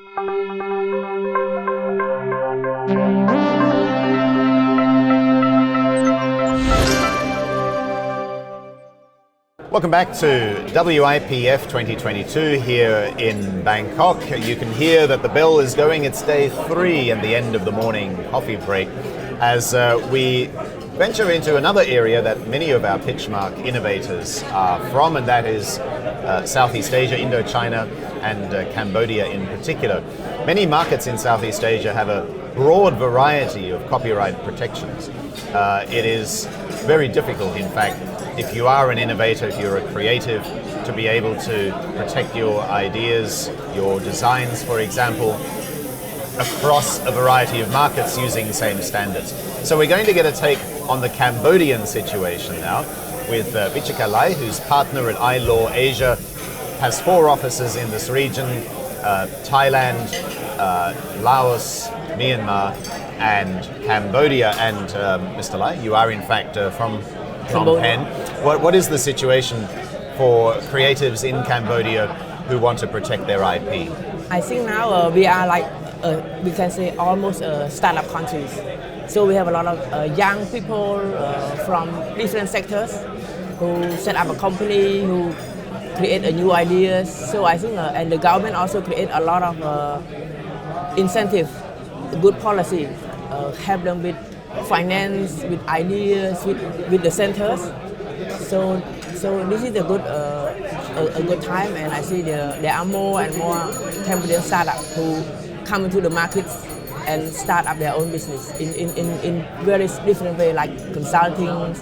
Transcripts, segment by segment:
Welcome back to WIPF 2022 here in Bangkok. You can hear that the bell is going. It's day 3 and the end of the morning coffee break as we venture into another area that many of our PitchMark innovators are from, and that is Southeast Asia, Indochina and Cambodia in particular. Many markets in Southeast Asia have a broad variety of copyright protections. It is very difficult, in fact, if you are an innovator, if you're a creative, to be able to protect your ideas, your designs, for example, across a variety of markets using the same standards. So we're going to get a take on the Cambodian situation now with Vicheka Lay, who's partner at iLaw Asia, has 4 offices in this region, Thailand, Laos, Myanmar and Cambodia. And Mr. Lay, you are in fact from Phnom Penh. What is the situation for creatives in Cambodia who want to protect their IP? I think now we are like, we can say almost startup countries. So we have a lot of young people from different sectors who set up a company, who create a new ideas. So I think, and the government also create a lot of incentive, good policy, help them with finance, with ideas, with the centers. So this is a good time, and I see there are more and more Cambodian startups who come into the markets and start up their own business in various different ways, like consulting,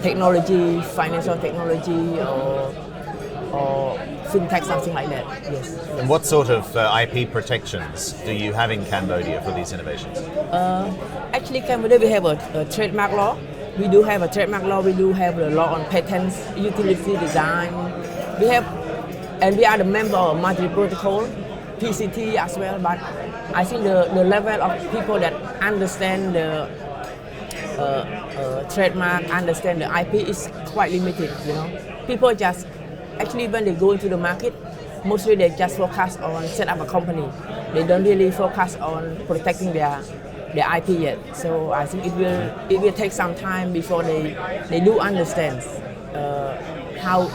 technology, financial technology, or fintech, something like that. Yes. And what sort of IP protections do you have in Cambodia for these innovations? Actually, Cambodia, we have a trademark law. We do have a trademark law. We do have the law on patents, utility design. We have, and we are the member of multi-protocol, PCT as well. But I think the level of people that understand the trademark, understand the IP is quite limited. You know, people just actually when they go into the market, mostly they just focus on set up a company. They don't really focus on protecting their IP yet. So I think it will take some time before they do understand how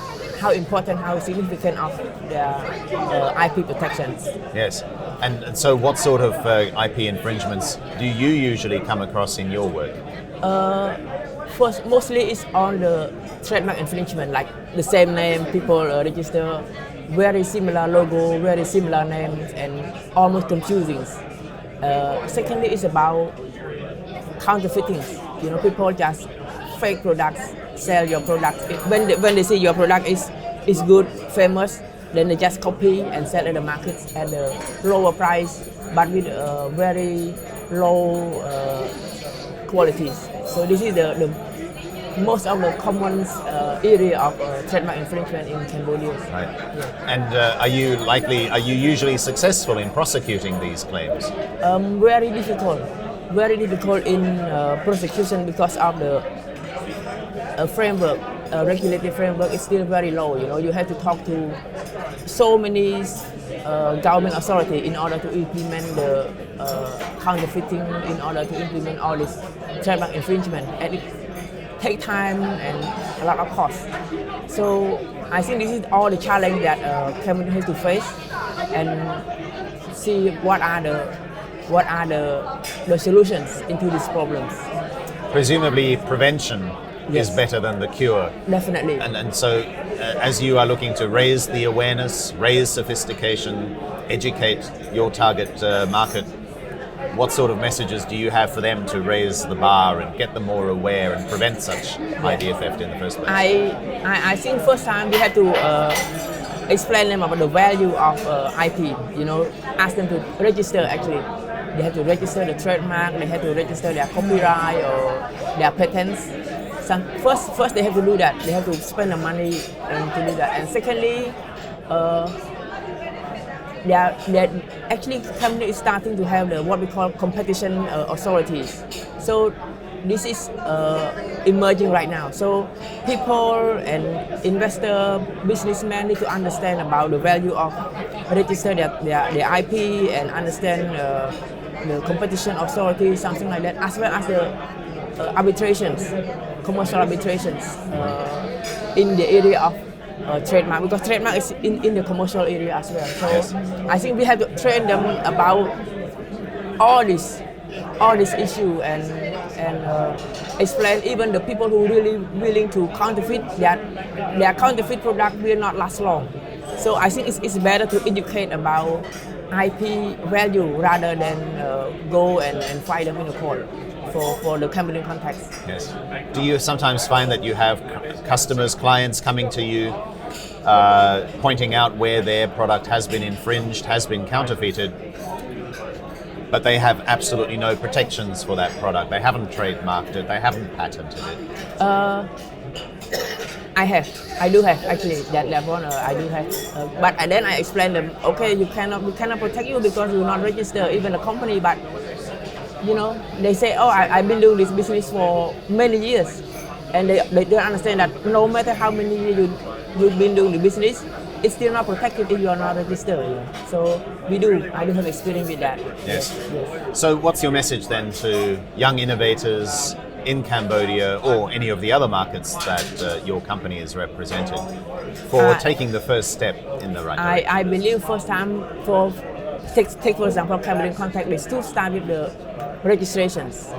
important, how significant of their IP protections. Yes. And so what sort of IP infringements do you usually come across in your work? First, mostly it's on the trademark infringement, like the same name, people register very similar logo, very similar names, and almost confusing. Secondly, it's about counterfeiting. You know, people just fake products, sell your product. When they see your product is good, famous, then they just copy and sell in the markets at a lower price, but with very low qualities. So this is the most of the common area of trademark infringement in Cambodia. Right. Yeah. And are you usually successful in prosecuting these claims? Very difficult in prosecution because of the framework, regulated framework is still very low. You know, you have to talk to so many government authority in order to implement the counterfeiting, in order to implement all this trademark infringement, and it take time and a lot of cost. So I think this is all the challenge that Cambodia has to face, and see what are the solutions into these problems. Presumably prevention Yes. is better than the cure. Definitely. And so as you are looking to raise the awareness, raise sophistication, educate your target market, what sort of messages do you have for them to raise the bar and get them more aware and prevent such idea theft in the first place? I think first time we have to explain them about the value of IP. You know, ask them to register. Actually, they have to register the trademark. They have to register their copyright or their patents. First they have to do that. They have to spend the money to do that. And secondly, actually Cambodia is starting to have what we call competition authorities. So this is emerging right now. So people and investor, businessmen need to understand about the value of register their IP and understand the competition authority, something like that, as well as the arbitrations, commercial arbitrations in the area of trademark, because trademark is in the commercial area as well. So yes. I think we have to train them about all this issue and explain even the people who really willing to counterfeit that their counterfeit product will not last long. So I think it's better to educate about IP value rather than go and fight them in the court for the Cambodian context. Yes. Do you sometimes find that you have customers, clients coming to you pointing out where their product has been infringed, has been counterfeitted, but they have absolutely no protections for that product? They haven't trademarked it, they haven't patented it. I do have actually that level. I do have, but then I explain them. Okay, we cannot protect you because you're not registered, even the company. But you know, they say, oh, I've been doing this business for many years, and they don't understand that no matter how many years you've been doing the business, it's still not protected if you are not registered. You know? So I do have experience with that. Yes. So what's your message then to young innovators in Cambodia or any of the other markets that your company is represented for taking the first step in the right direction? I believe first time take for example Cambodian contact, they still start with the registrations.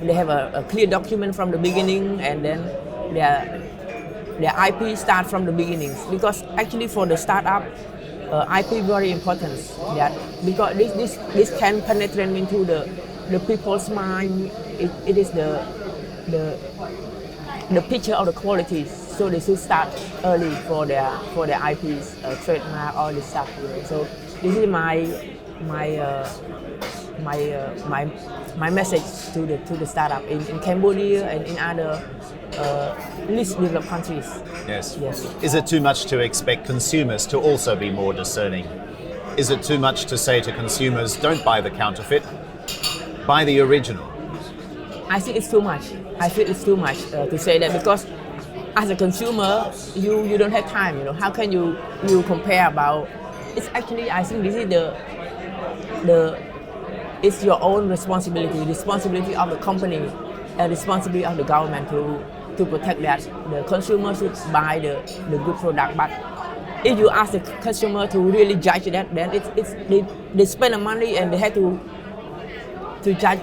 They have a clear document from the beginning, and then their IP start from the beginnings, because actually for the startup IP very important, that because this can penetrate into the people's mind. It is the picture of the qualities, so they should start early for their IPs, trademark, all this stuff. You know? So this is my message to the startup in Cambodia and in other least developed countries. Yes. Yes. Is it too much to expect consumers to also be more discerning? Is it too much to say to consumers, don't buy the counterfeit, buy the original? I think it's too much. I feel it's too much to say that, because as a consumer, you don't have time. You know, how can you compare about? It's actually, I think this is it's your own responsibility of the company, and responsibility of the government to protect that. The consumer should buy the good product. But if you ask the consumer to really judge that, then they spend the money and they have to judge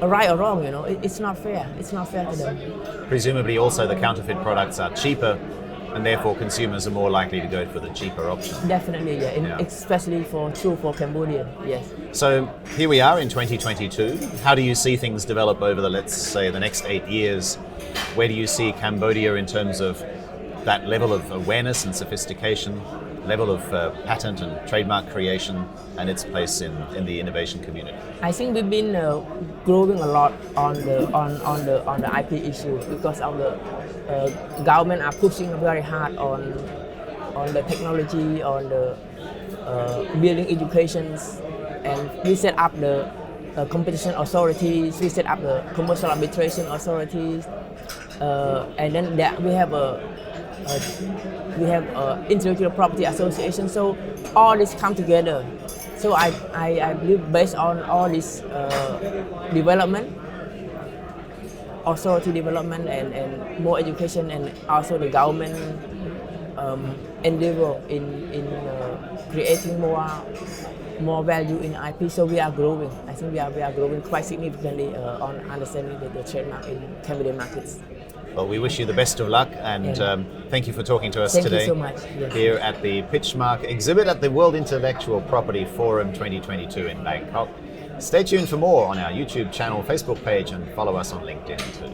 right or wrong. You know, it's not fair. It's not fair to them. Presumably, also the counterfeit products are cheaper, and therefore consumers are more likely to go for the cheaper option. Definitely, yeah. Especially for Cambodia, yes. So here we are in 2022. How do you see things develop over let's say, the next 8 years? Where do you see Cambodia in terms of that level of awareness and sophistication, level of patent and trademark creation, and its place in the innovation community? I think we've been growing a lot on the IP issue, because of the government are pushing very hard on the technology, on the building educations, and we set up the competition authorities, we set up the commercial arbitration authorities, and then we have intellectual property association. So all this come together. So I believe based on all this development, authority development, and more education, and also the government endeavor in creating more value in IP. So we are growing. I think we are growing quite significantly on understanding the trademark in Cambodian markets. Well, we wish you the best of luck, and thank you for talking to us today. Thank you so much. Yes. Here at the PitchMark exhibit at the World Intellectual Property Forum 2022 in Bangkok. Stay tuned for more on our YouTube channel, Facebook page, and follow us on LinkedIn too.